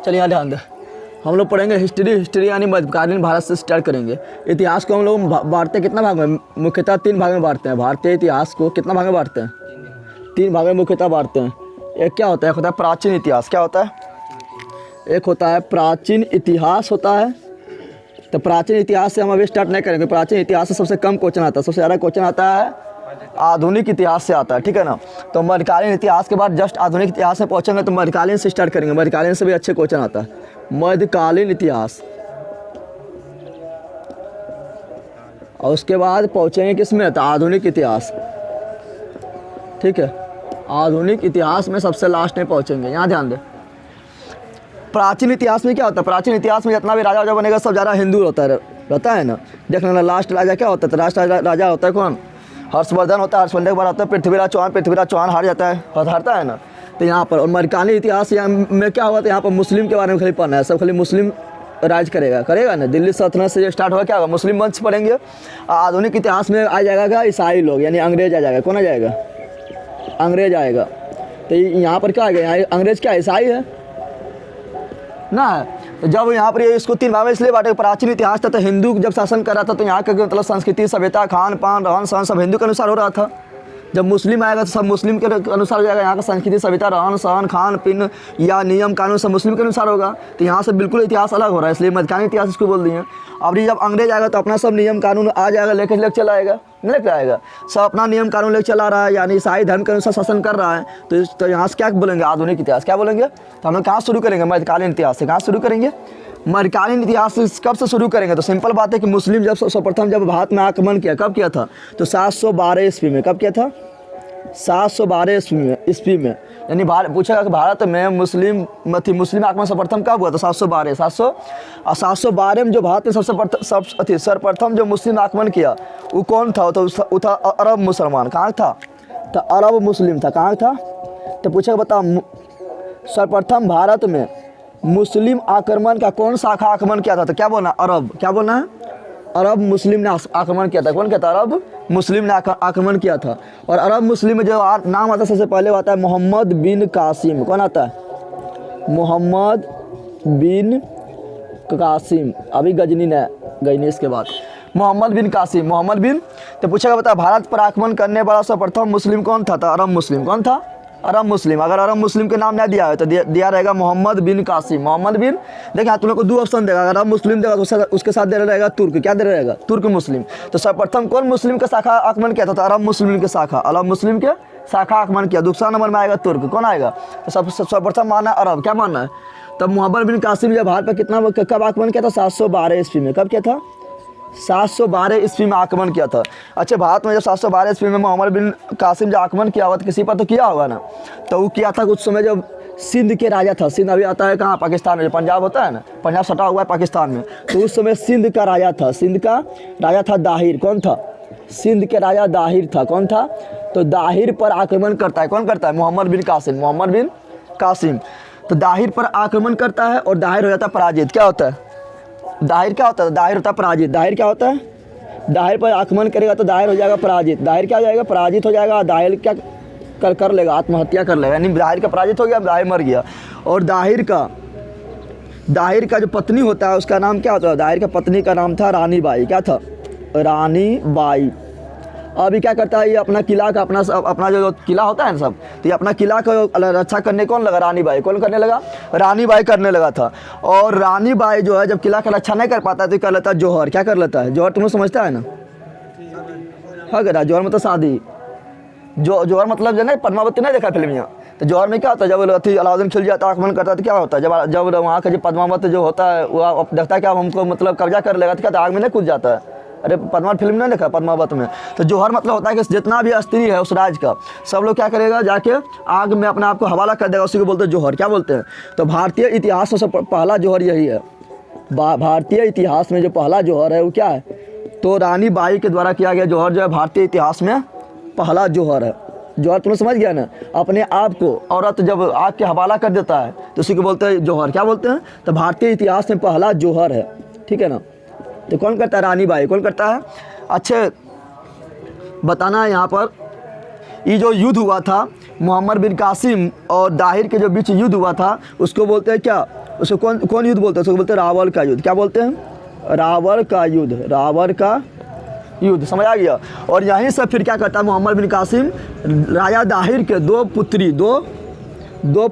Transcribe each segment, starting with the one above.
चलिए यहाँ ध्यान दें, हम लोग पढ़ेंगे हिस्ट्री यानी मध्यकालीन भारत से स्टार्ट करेंगे। इतिहास को हम लोग बांटते कितना भाग में, मुख्यतः 3 भाग में बांटते हैं। भारतीय इतिहास को कितना भाग में बांटते हैं? 3 भाग में मुख्यतः बांटते हैं। एक क्या होता है? एक होता है प्राचीन इतिहास। क्या होता है? एक होता है प्राचीन इतिहास होता है। तो प्राचीन इतिहास से हम अभी स्टार्ट नहीं करेंगे। प्राचीन इतिहास से सबसे कम क्वेश्चन आता है, सबसे ज़्यादा क्वेश्चन आता है आधुनिक इतिहास से आता है, ठीक है ना। तो मध्यकालीन इतिहास के बाद जस्ट आधुनिक इतिहास में पहुंचेंगे तो मध्यकालीन से स्टार्ट करेंगे। मध्यकालीन से भी अच्छे क्वेश्चन आता है, मध्यकालीन इतिहास। और उसके बाद पहुंचेंगे किसमें? तो आधुनिक इतिहास, ठीक है। आधुनिक इतिहास में सबसे लास्ट में पहुंचेंगे। यहाँ ध्यान दें, प्राचीन इतिहास में क्या होता है? प्राचीन इतिहास में जितना भी राजा वाजा बनेगा सब ज़्यादा हिंदू रहता है ना। देखना ना, लास्ट राजा क्या होता है? तो लास्ट राजा होता है कौन? हर्षवर्धन होता है। हर्षवर्धन के बाद होता है पृथ्वीराज चौहान हार जाता है, हारता है ना। तो यहाँ पर और मध्यकालीन इतिहास में क्या हुआ? तो यहाँ पर मुस्लिम के बारे में खाली पढ़ना है, सब खाली मुस्लिम राज करेगा ना। दिल्ली सल्तनत से जो स्टार्ट हुआ क्या होगा? मुस्लिम वंश पढ़ेंगे। आधुनिक इतिहास में आ जाएगा ईसाई लोग, यानी अंग्रेज आ जाएगा। कौन आ जाएगा? अंग्रेज आएगा। तो यहाँ पर क्या आ गया? यहाँ अंग्रेज क्या ईसाई है ना। तो जब यहाँ पर इसको 3 भाग में इसलिए बांटे, प्राचीन इतिहास था तो हिंदू जब शासन कर रहा था तो यहाँ का मतलब संस्कृति, सभ्यता, खान पान, रहन सहन सब हिंदू के अनुसार हो रहा था। जब मुस्लिम आएगा तो सब मुस्लिम के अनुसार हो जाएगा। यहाँ का संस्कृति, सभ्यता, रहन सहन, खान पीन या नियम कानून सब मुस्लिम के अनुसार होगा। तो यहाँ से बिल्कुल इतिहास अलग हो रहा है, इसलिए मध्यकालीन इतिहास इसको बोल दिए। अब जब अंग्रेज आएगा तो अपना सब नियम कानून आ जाएगा, लेके चला आएगा, नहीं लेके आएगा, सब अपना नियम कानून लेके चला रहा है, यानी ईसाई धर्म के अनुसार शासन कर रहा है। तो यहाँ से क्या बोलेंगे? आधुनिक इतिहास। क्या बोलेंगे? तो हम लोग कहाँ शुरू करेंगे? मध्यकालीन इतिहास से। कहाँ शुरू करेंगे? मध्यकालीन इतिहास कब से शुरू करेंगे? तो सिंपल बात है कि मुस्लिम जब सर्वप्रथम जब भारत में आक्रमण किया, कब किया था? तो 712 ईस्वी में। कब किया था? 712 ईस्वी में। यानी पूछेगा कि भारत में मुस्लिम आक्रमण सर्वप्रथम कब हुआ? तो 712 में जो भारत में सर्वप्रथम जो मुस्लिम आक्रमण किया वो कौन था? तो वो था अरब मुसलमान। कहाँ था? तो अरब मुस्लिम था। कहाँ था? तो पूछेगा बताओ, सर्वप्रथम भारत में मुस्लिम आक्रमण का कौन शाखा आक्रमण किया था? तो क्या बोलना? अरब। क्या बोलना है? अरब मुस्लिम ने आक्रमण किया था। कौन कहता है? अरब मुस्लिम ने आक्रमण किया था। और अरब मुस्लिम में जो नाम आता है सबसे पहले आता है मोहम्मद बिन कासिम। कौन आता है? मोहम्मद बिन कासिम। अभी गजनी इसके बाद मोहम्मद बिन कासिम। मोहम्मद बिन। तो पूछेगा बता, भारत पर आक्रमण करने वाला सर्वप्रथम मुस्लिम कौन था? तो अरब मुस्लिम। कौन था? अरब मुस्लिम। अगर अरब मुस्लिम के नाम नहीं दिया है तो दिया रहेगा मोहम्मद बिन कासिम। मोहम्मद बिन। देखिए तुम लोग को 2 ऑप्शन देगा। अगर अरब मुस्लिम देगा तो उसके साथ दे रहेगा तुर्क। क्या दे रहेगा? तुर्क मुस्लिम। तो सर्वप्रथम कौन मुस्लिम का शाखा आक्रमण किया था? तो अरब मुस्लिम के शाखा, अरब मुस्लिम के शाखा आक्रमण किया। दूसरा नंबर में आएगा तुर्क। कौन आएगा? तो सर्वप्रथम माना है अरब। क्या मानना है? तब मोहम्मद बिन कासिम जब भारत पर कब आक्रमण किया था? 712 ईस्वी में। कब किया था? 712 ईस्वी में आक्रमण किया था। अच्छा, भारत में जब 712 ईस्वी में मोहम्मद बिन कासिम जब आक्रमण किया हुआ तो किसी पर तो किया होगा ना। तो वो किया था उस समय जब सिंध के राजा था। सिंध अभी आता है कहाँ? पाकिस्तान में। पंजाब होता है ना, पंजाब सटा हुआ है पाकिस्तान में। तो उस समय सिंध का राजा था। सिंध का राजा था दाहिर। कौन था? सिंध के राजा दाहिर था। कौन था? तो दाहिर पर आक्रमण करता है। कौन करता है? मोहम्मद बिन कासिम। मोहम्मद बिन कासिम। तो दाहिर पर आक्रमण करता है और दाहिर हो जाता है पराजित। क्या होता है? दाहिर क्या होता है? दाहिर होता है पराजित। दाहिर क्या होता है? दाहिर पर आक्रमण करेगा तो दाहिर हो जाएगा पराजित। दाहिर क्या हो जाएगा? पराजित हो जाएगा। दाहिर क्या कर लेगा? आत्महत्या कर लेगा। यानी दाहिर का पराजित हो गया, दाहिर मर गया। और दाहिर का जो पत्नी होता है उसका नाम क्या होता है? दाहिर का पत्नी का नाम था रानी बाई। क्या था? रानी बाई। अभी क्या करता है ये? अपना किला का अपना जो किला होता है ना सब, तो ये अपना किला का रक्षा करने कौन लगा? रानी बाई। कौन करने लगा? रानी बाई करने लगा था। और रानी बाई जो है जब किला का रक्षा नहीं कर पाता है तो कर लेता है जौहर। क्या कर लेता है? जौहर तुम लोग समझता है ना? हाँ करा। जौहर मतलब शादी। जौहर मतलब जो है पद्मावती नहीं देखा फिल्म यहाँ। तो जौहर में क्या होता है? जब अलाउद्दीन खिल जाता है, आक्रमण करता है तो क्या होता है? जब वहाँ का जो पद्मावत जो होता है वो देखता है कि अब हमको मतलब कब्जा कर लेगा तो क्या आग में नहीं कूद जाता है। अरे पद्मावत फिल्म नहीं देखा? पद्मावत में तो जौहर मतलब होता है कि जितना भी स्त्री है उस राज का सब लोग क्या करेगा? जाके आग में अपने आप को हवाला कर देगा। उसी को बोलते हैं जौहर। क्या बोलते हैं? तो भारतीय इतिहास में सब पहला जौहर यही है। भारतीय इतिहास में जो पहला जौहर है वो क्या है? तो रानी बाई के द्वारा किया गया जौहर जो है भारतीय इतिहास में पहला जौहर है। जौहर तुमने समझ गया ना? अपने आप को औरत जब आग के हवाला कर देता है तो उसी को बोलते हैं जौहर। क्या बोलते हैं? तो भारतीय इतिहास में पहला जौहर है। ठीक है ना? तो कौन करता है? रानी बाई। कौन करता है? अच्छे बताना है यहाँ पर ये जो युद्ध हुआ था मोहम्मद बिन कासिम और दाहिर के जो बीच युद्ध हुआ था उसको बोलते हैं क्या? उसको कौन कौन युद्ध बोलते हैं? उसको बोलते हैं रावल का युद्ध। क्या बोलते हैं? रावल का युद्ध, रावल का युद्ध। समझ आ गया। और यहीं से फिर क्या करता है मोहम्मद बिन कासिम, राजा दाहिर के दो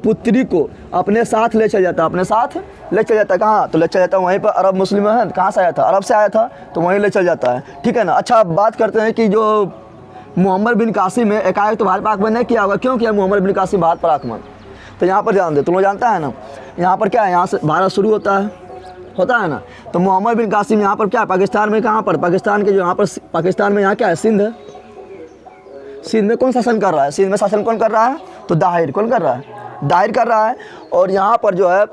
पुत्री को अपने साथ ले चल जाता है, अपने साथ ले चल जाता है। कहाँ? तो ले चल जाता है वहीं पर अरब मुस्लिम है। कहाँ से आया था? अरब से आया था, तो वहीं ले चल जाता है। ठीक है ना। अच्छा, अब बात करते हैं कि जो मोहम्मद बिन कासिम है, एकाएक तो भारत पर आक्रमण नहीं किया होगा। क्यों किया मोहम्मद बिन कासिम भारत पर आक्रमण? तो यहाँ पर ध्यान दे, तुम लोग जानता है ना, यहाँ पर क्या है, यहाँ से भारत शुरू होता है ना। तो मोहम्मद बिन कासिम यहाँ पर क्या है, पाकिस्तान में, कहाँ पर, पाकिस्तान के जो यहाँ पर, पाकिस्तान में यहाँ क्या है, सिंध है। सिंध में कौन शासन कर रहा है? सिंध में शासन कौन कर रहा है? तो दाहिर। कौन कर रहा है? दाहिर कर रहा है। और यहाँ पर जो है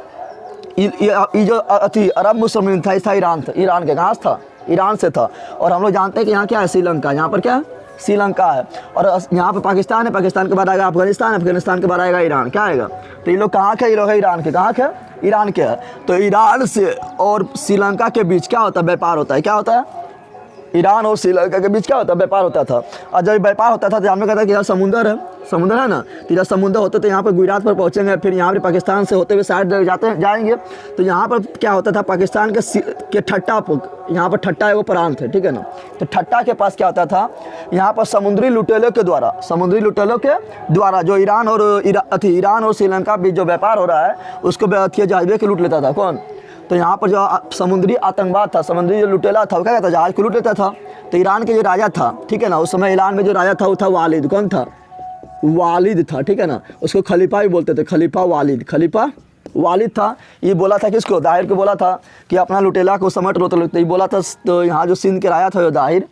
ये जो अरब मुसलमान था, इसका ईरान था। ईरान के कहाँ से था? ईरान से था। और हम लोग जानते हैं कि यहाँ क्या है, श्रीलंका। यहाँ पर क्या है? श्रीलंका है। और यहाँ पर पाकिस्तान है, पाकिस्तान के बाद आएगा अफगानिस्तान, अफगानिस्तान के बाद आएगा ईरान। क्या आएगा? तो ये लोग कहाँ के? ये लोग है ईरान के। कहाँ के? ईरान के है। तो ईरान से और श्रीलंका के बीच क्या होता है? व्यापार होता है। क्या होता है? ईरान और श्रीलंका के बीच क्या होता है? व्यापार होता था। और जब व्यापार होता था तो हमें कहता है कि यार समुंदर है ना, तो जब समुंदर होता तो यहाँ पर गुजरात पर पहुँचेंगे, फिर यहाँ पर पाकिस्तान से होते हुए साइड जाएंगे। तो यहाँ पर क्या होता था, पाकिस्तान के ठट्टा पर, यहाँ पर ठट्टा एगो प्रांत है। ठीक है ना। तो ठट्टा के पास क्या होता था, यहाँ पर समुद्री लुटेरों के द्वारा जो ईरान और श्रीलंका बीच जो व्यापार हो रहा है, उसको जहाज़ के लूट लेता था। कौन? तो यहाँ पर जो समुद्री आतंकवाद था, समुद्री जो लुटेरा था, वो क्या कहता था? जहाज़ को लूट लेता था। तो ईरान के जो राजा था, ठीक है ना, उस समय ईरान में जो राजा था वो था वालिद। कौन था? वालिद था। ठीक है ना। उसको खलीफा भी बोलते थे, खलीफा वालिद था। ये बोला था किसको? दाहिर को बोला था कि अपना लुटेला को समेट लो। तो ये बोला था, तो यहाँ जो सिंध के राजा था जो दाहिर,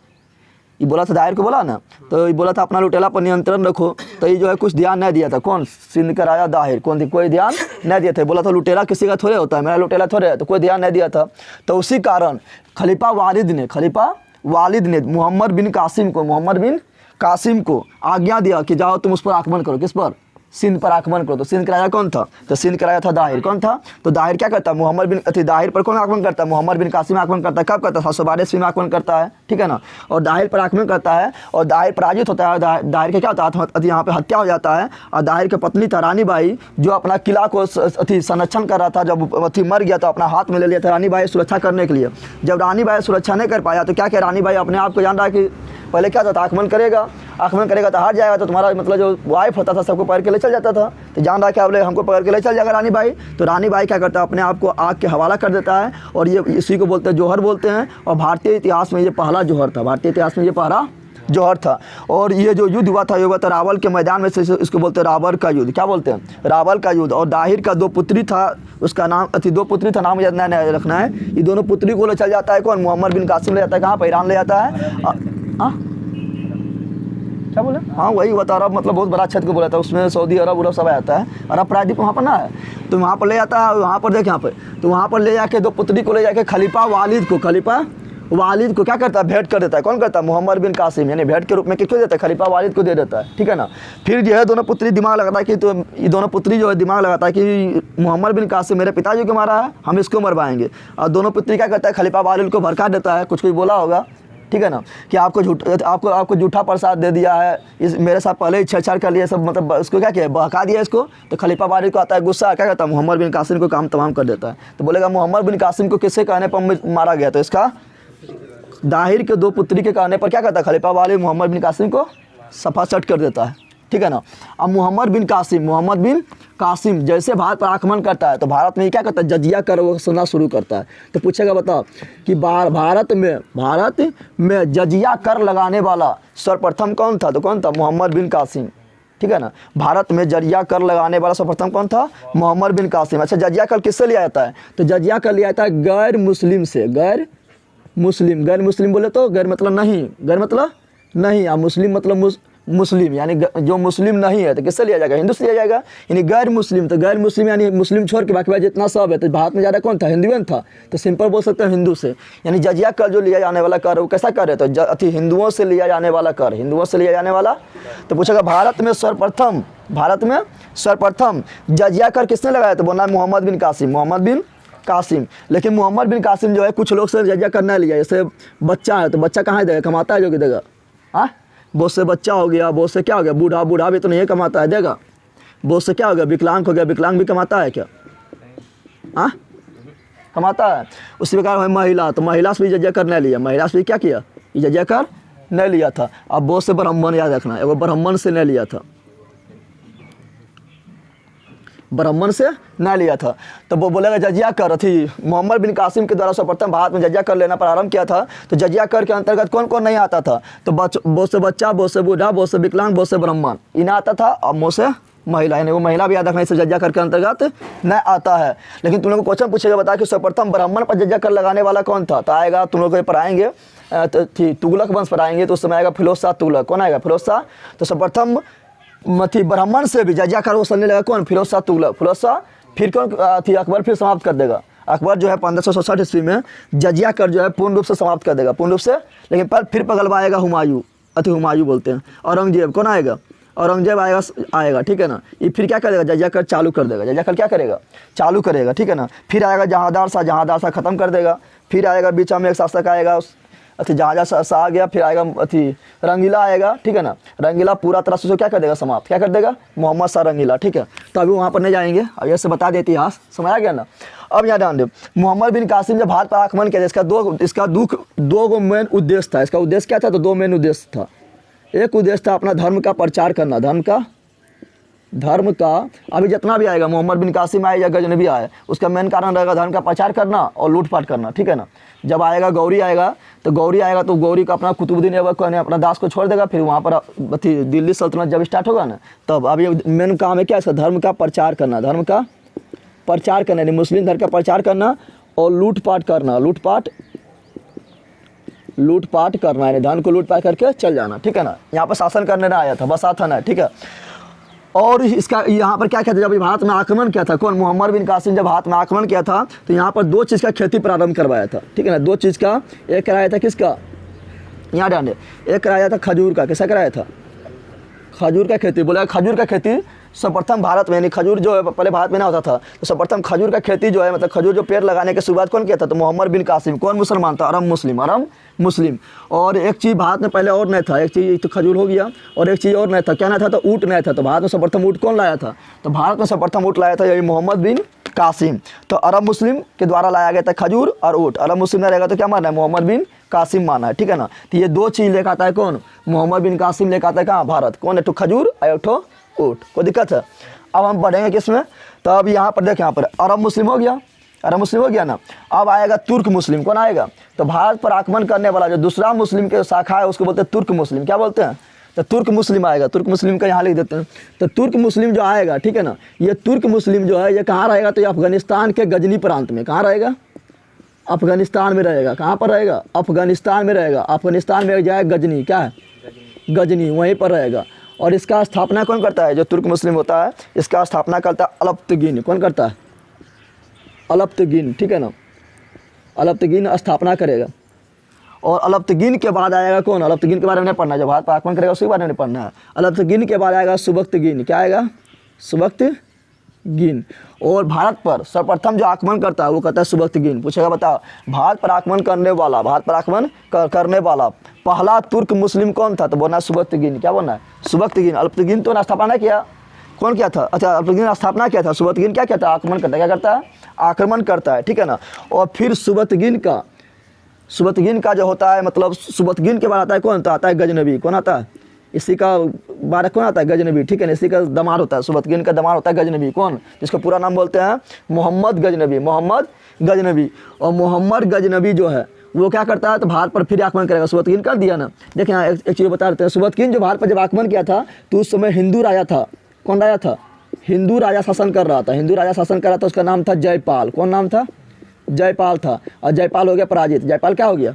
ये बोला था, दाहिर को बोला ना, तो ये बोला था अपना लुटेला पर नियंत्रण रखो। तो ये जो है कुछ ध्यान नहीं दिया था। कौन? सिंध का राजा दाहिर। कौन थी? कोई ध्यान नहीं दिया था। बोला था लुटेला किसी का थोड़े होता है, मेरा लुटेला थोड़े है, तो कोई ध्यान नहीं दिया था। तो उसी कारण खलीफा वालिद ने मोहम्मद बिन कासिम को आज्ञा दिया कि जाओ तुम उस पर आक्रमण करो। किस पर? सिंध पर आक्रमण करो। तो सिंध का राजा कौन था? तो सिंध का राजा था दाहिर। कौन था? तो दाहिर क्या करता है? दाहिर पर कौन आक्रमण करता है? मोहम्मद बिन कासिम आक्रमण करता है। कब करता है? 712 ईस्वी में आक्रमण करता है। ठीक है ना। और दाहिर पर आक्रमण करता है और दाहिर पराजित होता है। दाहिर का क्या होता है? यहाँ पे हत्या हो जाता है। और दाहिर की पत्नी था रानी बाई, जो अपना किला को संरक्षण कर रहा था। जब मर गया तो अपना हाथ में ले लिया था रानी बाई सुरक्षा करने के लिए। जब रानी बाई सुरक्षा नहीं कर पाया तो क्या किया रानी बाई? अपने आप को जान रहा है कि पहले क्या था, आक्रमण करेगा तो हार जाएगा, तो तुम्हारा मतलब जो वाइफ होता था सबको पकड़ के ले चल जाता था। तो जान रहा क्या बोले, हमको पकड़ के ले चल जाएगा रानी बाई। तो रानी बाई क्या करता है? अपने आप को आग के हवाला कर देता है। और ये इसी को बोलते हैं जौहर बोलते हैं। और भारतीय इतिहास में ये पहला जौहर था। भारतीय इतिहास में ये पहला जौहर था। और ये जो युद्ध हुआ था ये हुआ था रावल के मैदान में से। इसको बोलते हैं रावल का युद्ध। क्या बोलते हैं? रावल का युद्ध। और दाहिर का 2 पुत्री था, उसका नाम 2 पुत्री था, नाम याद नहीं रखना है। ये दोनों पुत्री को ले चल जाता है कौन? मोहम्मद बिन कासिम ले जाता है। कहाँ पर? ईरान ले जाता है। क्या बोले? हाँ वही हुआ था। अरब मतलब बहुत बड़ा क्षेत्र को बोला था, उसमें सऊदी अरब सब आता है। अरब प्रायद्वीप वहाँ पर ना है, तो वहाँ पर ले जाता है। वहाँ पर देख, यहाँ पर तो वहाँ पर ले जाके 2 पुत्री को ले जाके खलीफा वालिद को क्या करता है? भेंट कर देता है। कौन करता है? मोहम्मद बिन कासिम, यानी भेंट के रूप में किसको देता है? खलीफा वालिद को दे देता है। ठीक है ना। फिर जो है दोनों पुत्री दिमाग लगाता है कि, तो ये दोनों पुत्री जो है दिमाग लगाता है कि मोहम्मद बिन कासिम मेरे पिताजी को मारा है, हम इसको मरवाएंगे। और दोनों पुत्री क्या करता है? खलीफा वालिद को भड़का देता है। कुछ बोला होगा, ठीक है ना, कि आपको झूठा प्रसाद दे दिया है, इस मेरे साथ पहले ही छेड़छाड़ कर लिया सब, मतलब इसको क्या किया? बहका दिया इसको। तो खलीफा वालिद को आता है गुस्सा, क्या कहता है? मोहम्मद बिन कासिम को काम तमाम कर देता है। तो बोलेगा मोहम्मद बिन कासिम को किससे कहने पर मारा गया? तो इसका दाहिर के 2 पुत्री के कहने पर क्या करता है? खलीफा वालिद मोहम्मद बिन कासिम को सफा सट कर देता है। ठीक है ना। अब मोहम्मद बिन कासिम जैसे भारत पर आक्रमण करता है तो भारत में क्या करता है? जजिया कर वो सुनना शुरू करता है। तो पूछेगा बताओ कि भारत में जजिया कर लगाने वाला सर्वप्रथम कौन था? तो कौन था? मोहम्मद बिन कासिम। ठीक है ना। भारत में जजिया कर लगाने वाला सर्वप्रथम कौन था? मोहम्मद बिन कासिम। अच्छा, जजिया कर किससे लिया जाता है? तो जजिया कर लिया जाता है गैर मुस्लिम से। गैर मुस्लिम बोले तो गैर मतलब नहीं, और मुस्लिम मतलब मुस्लिम, यानी जो मुस्लिम नहीं है तो किससे लिया जाएगा? हिंदू से लिया जाएगा। यानी गैर मुस्लिम, तो गैर मुस्लिम यानी मुस्लिम छोड़ के बाकी जितना सब है। तो भारत में ज़्यादा कौन था? हिंदुओं था। तो सिंपल बोल सकते हैं हिंदू से। यानी जजिया कर जो लिया जाने वाला कर वो कैसा कर है? तो हिंदुओं से लिया जाने वाला कर, तो पूछेगा भारत में सर्वप्रथम जजिया कर किसने लगाया? तो बोलना मोहम्मद बिन कासिम। लेकिन मोहम्मद बिन कासिम जो है कुछ लोग से जजिया कर नहीं लिया। जैसे बच्चा है तो बच्चा कहाँ देगा? कमाता है जो कि देगा। हाँ, बहुत से बच्चा हो गया, बहुत से क्या हो गया? बूढ़ा भी तो नहीं कमाता है, देगा। बहुत से क्या हो गया? विकलांग हो गया, विकलांग भी कमाता है क्या? हाँ कमाता है। उसी प्रकार है महिला, तो महिला से भी जज्जा कर नहीं लिया, महिला से भी क्या किया, ये जज्जा कर नहीं लिया था। अब बहुत से ब्राह्मण याद रखना, एगो ब्राह्मण से नहीं लिया था, ब्राह्मण से ना लिया था। तो वो बोलेगा जजिया कर थी मोहम्मद बिन कासिम के द्वारा सर्वप्रथम भारत में जजिया कर लेना प्रारंभ किया था। तो जजिया कर के अंतर्गत कौन कौन नहीं आता था, तो बहुत से बच्चा, बहुत से बूढ़ा, बहुत से विकलांग, बहुत से ब्राह्मण इन्हें आता था। और बहुत से महिला, यानी वो महिला भी याद रखना, इसे जजिया कर के अंतर्गत न आता है। लेकिन तुम लोग को क्वेश्चन पूछेगा, बता कि सर्वप्रथम ब्राह्मण पर जजिया कर लगाने वाला कौन था, तो आएगा तुम लोग को पढ़ाएंगे तुगलक वंश पर आएंगे, तो उस समय आएगा फिरोज शाह तुगलक। कौन आएगा, फिरोज शाह। तो सर्वप्रथम थी ब्राह्मण से भी जजिया कर वसूलने लगा कौन, फिरोज शाह तुगलक। फिरोज शाह फिर कौन थी, अकबर फिर समाप्त कर देगा। अकबर जो है 1567 ईस्वी में जजिया कर जो है पूर्ण रूप से समाप्त कर देगा, पूर्ण रूप से। लेकिन पर फिर पगलवाएगा हुमायूं, हुमायूं बोलते हैं। औरंगजेब कौन आएगा, औरंगजेब आएगा ठीक है ना। ये फिर क्या करेगा, जजिया कर चालू कर देगा, जजिया कर क्या करेगा, चालू करेगा ठीक है ना। फिर आएगा जहांदार शाह खत्म कर देगा। फिर आएगा बीच में एक शासक आएगा जहाँ शाह आ गया। फिर आएगा रंगीला आएगा ठीक है ना। रंगीला पूरा तरह से क्या कर देगा, समाप्त क्या कर देगा, मोहम्मद शाह रंगीला ठीक है। तो अभी वहाँ पर नहीं जाएंगे, अब ऐसे बता दे इतिहास, समझ आ गया ना। अब यहाँ ध्यान दे, मोहम्मद बिन कासिम जब भारत पर आक्रमण किया, इसका दो मेन उद्देश्य था। इसका उद्देश्य क्या था, तो दो मेन उद्देश्य था। एक उद्देश्य था अपना धर्म का प्रचार करना, धर्म का अभी जितना भी आएगा, मोहम्मद बिन कासिम आए या गजनबी आए, उसका मेन कारण रहेगा धर्म का प्रचार करना और लूटपाट करना ठीक है ना। जब आएगा गौरी आएगा, तो गौरी का अपना कुतुबुद्दीन ऐबक ने अपना दास को छोड़ देगा। फिर वहाँ पर दिल्ली सल्तनत जब स्टार्ट होगा ना, तब अब ये मेन काम है क्या, इसका धर्म का प्रचार करना, धर्म का प्रचार करना, यानी मुस्लिम धर्म का प्रचार करना और लूटपाट करना, लूटपाट करना, यानी धन को लूटपाट करके चल जाना ठीक है ना। यहाँ पर शासन करने ना आया था, बस आथन है ठीक है। और इसका यहाँ पर क्या कहते हैं, जब भारत में आक्रमण किया था कौन, मोहम्मद बिन कासिम जब भारत में आक्रमण किया था, तो यहाँ पर दो चीज़ का खेती प्रारंभ करवाया था ठीक है ना। दो चीज़ का, एक कराया था किसका, यहाँ ध्यान दे, एक कराया था खजूर का। कैसा कराया था, खजूर का खेती। बोला खजूर का खेती सर्वप्रथम भारत में, यानी खजूर जो है पहले भारत में ना होता था, तो सर्वप्रथम खजूर का खेती जो है, मतलब खजूर जो पेड़ लगाने की शुरुआत कौन किया था, तो मोहम्मद बिन कासिम। कौन मुसलमान था, अरब मुस्लिम। और एक चीज़ भारत में पहले और नहीं था, एक चीज़ तो खजूर हो गया, और एक चीज़ और नहीं था, क्या नहीं था, तो ऊँट नहीं था। तो भारत में सर्वप्रथम ऊँट कौन लाया था, तो भारत में सर्वप्रथम ऊँट लाया था यही मोहम्मद बिन कासिम। तो अरब मुस्लिम के द्वारा लाया गया था खजूर और ऊँट। अरब मुस्लिम में रहेगा तो क्या मानना है, मोहम्मद बिन कासिम माना है ठीक है ना। तो ये दो चीज़ लेकर आता है कौन, मोहम्मद बिन कासिम लेकर आता है कहाँ, भारत। कौन, एक ठो खजूर और एक ठो ऊँट। कोई दिक्कत है। अब हम पढ़ेंगे किसमें, तो अब यहाँ पर देखें, यहाँ पर अरब मुस्लिम हो गया ना। अब आएगा तुर्क मुस्लिम। कौन आएगा, तो भारत पर आक्रमण करने वाला जो दूसरा मुस्लिम के शाखा है उसको बोलते हैं तुर्क मुस्लिम। क्या बोलते हैं, तो तुर्क मुस्लिम आएगा। तुर्क मुस्लिम का यहाँ लिख देते हैं। तो तुर्क मुस्लिम जो आएगा ठीक है ना, ये तुर्क मुस्लिम जो है ये कहाँ रहेगा, तो ये अफगानिस्तान के गजनी प्रांत में। कहाँ रहेगा, अफगानिस्तान में रहेगा। कहाँ पर रहेगा, अफगानिस्तान में रहेगा। अफगानिस्तान में जाएगा गजनी, क्या है, गजनी, वहीं पर रहेगा। और इसका स्थापना कौन करता है, जो तुर्क मुस्लिम होता है इसका स्थापना करता है अलप्तगिन। कौन करता है, अलप्तगिन ठीक है ना। अलप्तगिन स्थापना करेगा। और अलप्तगिन के बाद आएगा कौन, अलप्तगिन के बारे में नहीं पढ़ना है, जब भारत पर आक्रमण करेगा उसके बारे में नहीं पढ़ना है। अलप्तगिन के बाद आएगा सुबक्तगिन। क्या आएगा, सुबक्तगिन। और भारत पर सर्वप्रथम जो आक्रमण करता है वो कहता है सुबक्तगिन। पूछेगा बताओ, भारत पर आक्रमण करने वाला पहला तुर्क मुस्लिम कौन था, तो बोलना सुबक्तगिन। क्या बोलना है, सुबक्तगिन। अलप्तगिन तो स्थापना नहीं किया, कौन किया था, अच्छा अलप्तगिन स्थापना किया था। सुबक्तगिन क्या कहता है, आक्रमण करता है। क्या करता है, आक्रमण करता है ठीक है ना। और फिर सुबक्तगिन का जो होता है, मतलब सुबक्तगिन के बाद आता है कौन, तो आता है गजनबी। कौन आता है, इसी का बारह कौन आता है, गजनबी ठीक है ना। इसी का दमार होता है, सुबक्तगिन का दमार होता है गजनबी। कौन, जिसका पूरा नाम बोलते हैं मोहम्मद गजनबी। और मोहम्मद गजनबी जो है वो क्या करता है, तो भारत पर फिर आक्रमण करेगा। सुबक्तगिन कर दिया ना। देखिए यहाँ एक चीज़ बता देते हैं। सुबक्तगिन जो भारत पर जब आक्रमण किया था, तो उस समय हिंदू राजा था। कौन राजा था, हिंदू राजा शासन कर रहा था। उसका नाम था जयपाल। कौन नाम था, जयपाल था। और जयपाल हो गया पराजित। जयपाल क्या हो गया,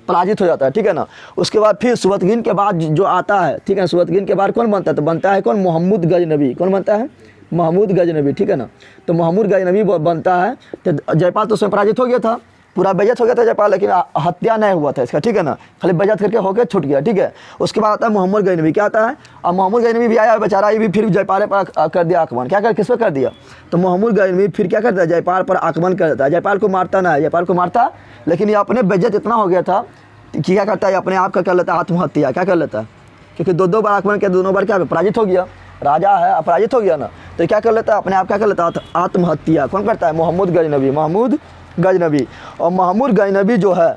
पराजित हो जाता है ठीक है ना। उसके बाद फिर सुबक्तगिन के बाद जो आता है ठीक है, सुबक्तगिन के बाद कौन बनता है, तो बनता है कौन, मोहम्मद गजनबी। कौन बनता है, महमूद गजनबी ठीक है ना। तो महमूद गजनबी बनता है। तो जयपाल तो उसमें पराजित हो गया था, पूरा बेइज्जत हो गया था जयपाल, लेकिन हत्या नहीं हुआ था इसका ठीक है ना, खाली बेइज्जत करके होकर छूट गया ठीक है। उसके बाद आता है मोहम्मद गजनबी। क्या आता है, अब मोहम्मद गजनबी भी आया बेचारा, ये भी फिर जयपाल पर कर दिया आक्रमण। क्या कर, किस पर कर दिया, तो मोहम्मद गजनबी फिर क्या करता है, जयपाल पर आक्रमण कर देता है। जयपाल को मारता ना है, जयपाल को मारता, लेकिन ये अपने बेइज्जत इतना हो गया था कि क्या करता है, अपने आप का कर लेता है आत्महत्या। क्या कर लेता है, क्योंकि दो बार आक्रमण किया, दोनों बार क्या पराजित हो गया। राजा है, अपराजित हो गया ना, तो क्या कर लेता है अपने आप, क्या कर लेता है आत्महत्या। कौन करता है? मोहम्मद गजनबी, महमूद गजनबी। और महमूद गजनबी जो है